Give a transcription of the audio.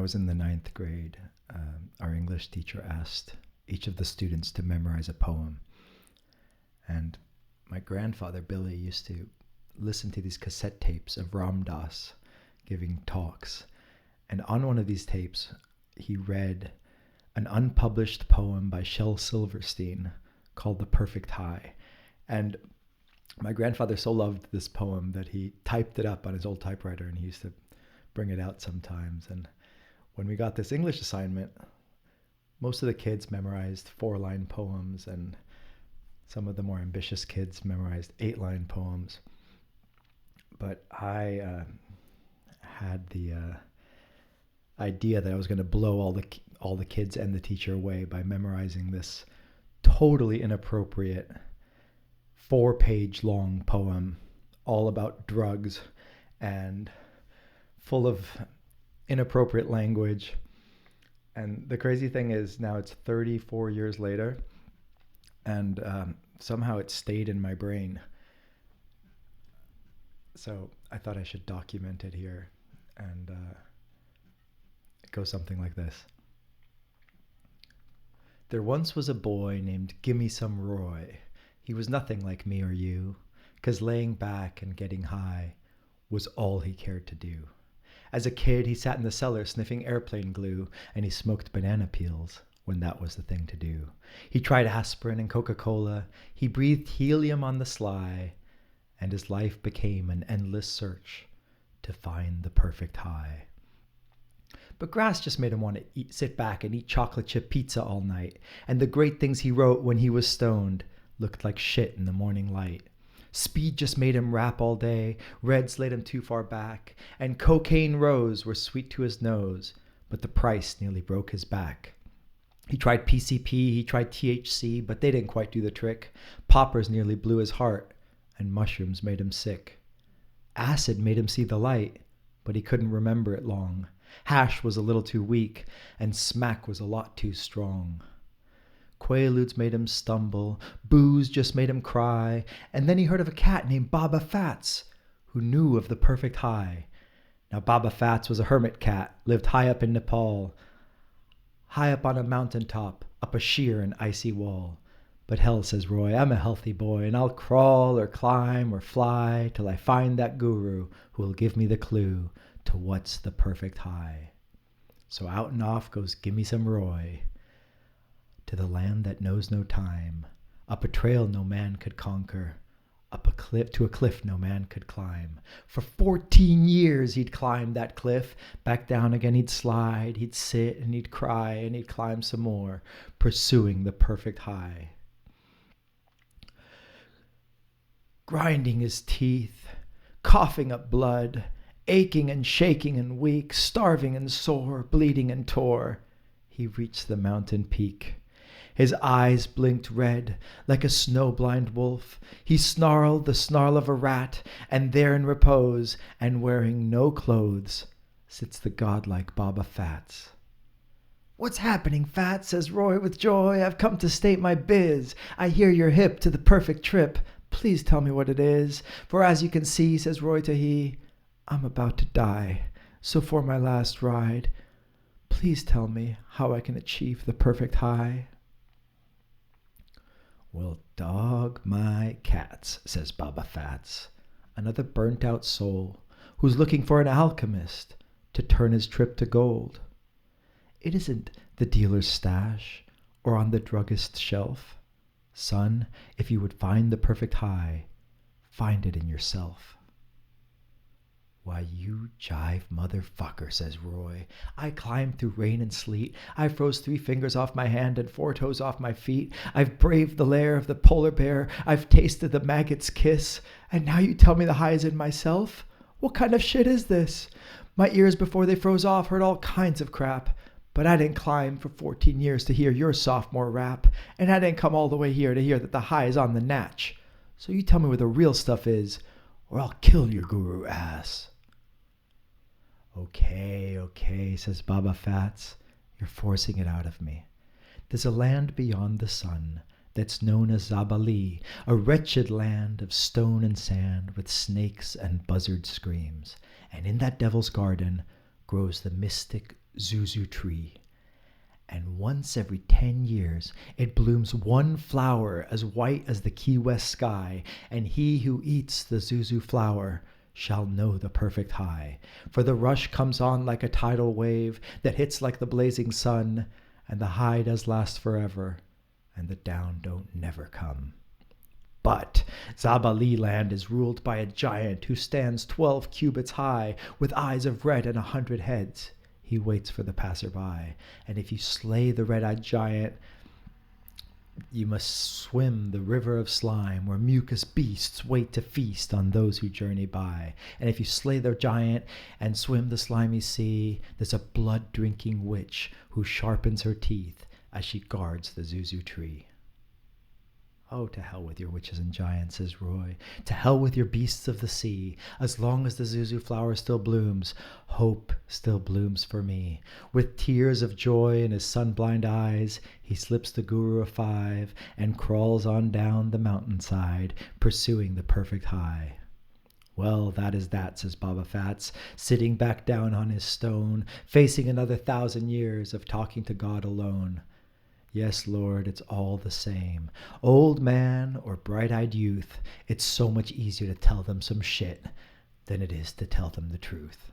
was in the ninth grade, our English teacher asked each of the students to memorize a poem. And my grandfather, Billy, used to listen to these cassette tapes of Ram Dass giving talks. And on one of these tapes, he read an unpublished poem by Shel Silverstein called The Perfect High. And my grandfather so loved this poem that he typed it up on his old typewriter, and he used to bring it out sometimes. And when we got this English assignment, most of the kids memorized 4-line poems, and some of the more ambitious kids memorized 8-line poems. But I had the idea that I was going to blow all the kids and the teacher away by memorizing this totally inappropriate 4-page long poem all about drugs and full of inappropriate language. And the crazy thing is, now it's 34 years later, and somehow it stayed in my brain. So I thought I should document it here, and it goes something like this. There once was a boy named Gimme Some Roy. He was nothing like me or you, 'cause laying back and getting high was all he cared to do. As a kid, he sat in the cellar sniffing airplane glue, and he smoked banana peels when that was the thing to do. He tried aspirin and Coca-Cola. He breathed helium on the sly, and his life became an endless search to find the perfect high. But grass just made him want to sit back and eat chocolate chip pizza all night, and the great things he wrote when he was stoned looked like shit in the morning light. Speed just made him rap all day, reds laid him too far back, and cocaine rose were sweet to his nose, but the price nearly broke his back. He tried PCP, he tried THC, but they didn't quite do the trick. Poppers nearly blew his heart, and mushrooms made him sick. Acid made him see the light, but he couldn't remember it long. Hash was a little too weak, and smack was a lot too strong. Quaaludes made him stumble, booze just made him cry, and then he heard of a cat named Baba Fats, who knew of the perfect high. Now Baba Fats was a hermit cat, lived high up in Nepal, high up on a mountaintop, up a sheer and icy wall. But hell, says Roy, I'm a healthy boy, and I'll crawl or climb or fly till I find that guru who will give me the clue to what's the perfect high. So out and off goes Gimme Some Roy, to the land that knows no time, up a trail no man could conquer, up a cliff to a cliff no man could climb. For 14 years he'd climb that cliff, back down again he'd slide, he'd sit and he'd cry and he'd climb some more, pursuing the perfect high. Grinding his teeth, coughing up blood, aching and shaking and weak, starving and sore, bleeding and tore, he reached the mountain peak. His eyes blinked red like a snowblind wolf. He snarled the snarl of a rat, and there in repose, and wearing no clothes, sits the godlike Baba Fats. What's happening, Fats? Says Roy with joy. I've come to state my biz. I hear you're hip to the perfect trip. Please tell me what it is. For as you can see, says Roy to he, I'm about to die. So for my last ride, please tell me how I can achieve the perfect high. Well, dog my cats, says Baba Fats, another burnt-out soul who's looking for an alchemist to turn his trip to gold. It isn't the dealer's stash or on the druggist's shelf. Son, if you would find the perfect high, find it in yourself. Why, you jive motherfucker, says Roy. I climbed through rain and sleet. I froze 3 fingers off my hand and 4 toes off my feet. I've braved the lair of the polar bear. I've tasted the maggot's kiss. And now you tell me the high is in myself? What kind of shit is this? My ears before they froze off heard all kinds of crap. But I didn't climb for 14 years to hear your sophomore rap. And I didn't come all the way here to hear that the high is on the natch. So you tell me where the real stuff is, or I'll kill your guru ass. Okay, says Baba Fats. You're forcing it out of me. There's a land beyond the sun that's known as Zabali, a wretched land of stone and sand with snakes and buzzard screams. And in that devil's garden grows the mystic Zuzu tree. And once every 10 years it blooms one flower as white as the Key West sky, and he who eats the Zuzu flower shall know the perfect high. For the rush comes on like a tidal wave that hits like the blazing sun, and the high does last forever, and the down don't never come. But Zabali land is ruled by a giant who stands 12 cubits high, with eyes of red and 100 heads. He waits for the passerby, and if you slay the red-eyed giant, you must swim the river of slime, where mucus beasts wait to feast on those who journey by. And if you slay the giant and swim the slimy sea, there's a blood-drinking witch who sharpens her teeth as she guards the Zuzu tree. Oh, to hell with your witches and giants, says Roy. To hell with your beasts of the sea. As long as the Zuzu flower still blooms, hope still blooms for me. With tears of joy in his sun-blind eyes, he slips the Guru a 5 and crawls on down the mountainside, pursuing the perfect high. Well, that is that, says Baba Fats, sitting back down on his stone, facing another 1,000 years of talking to God alone. Yes, Lord, it's all the same. Old man or bright-eyed youth, it's so much easier to tell them some shit than it is to tell them the truth.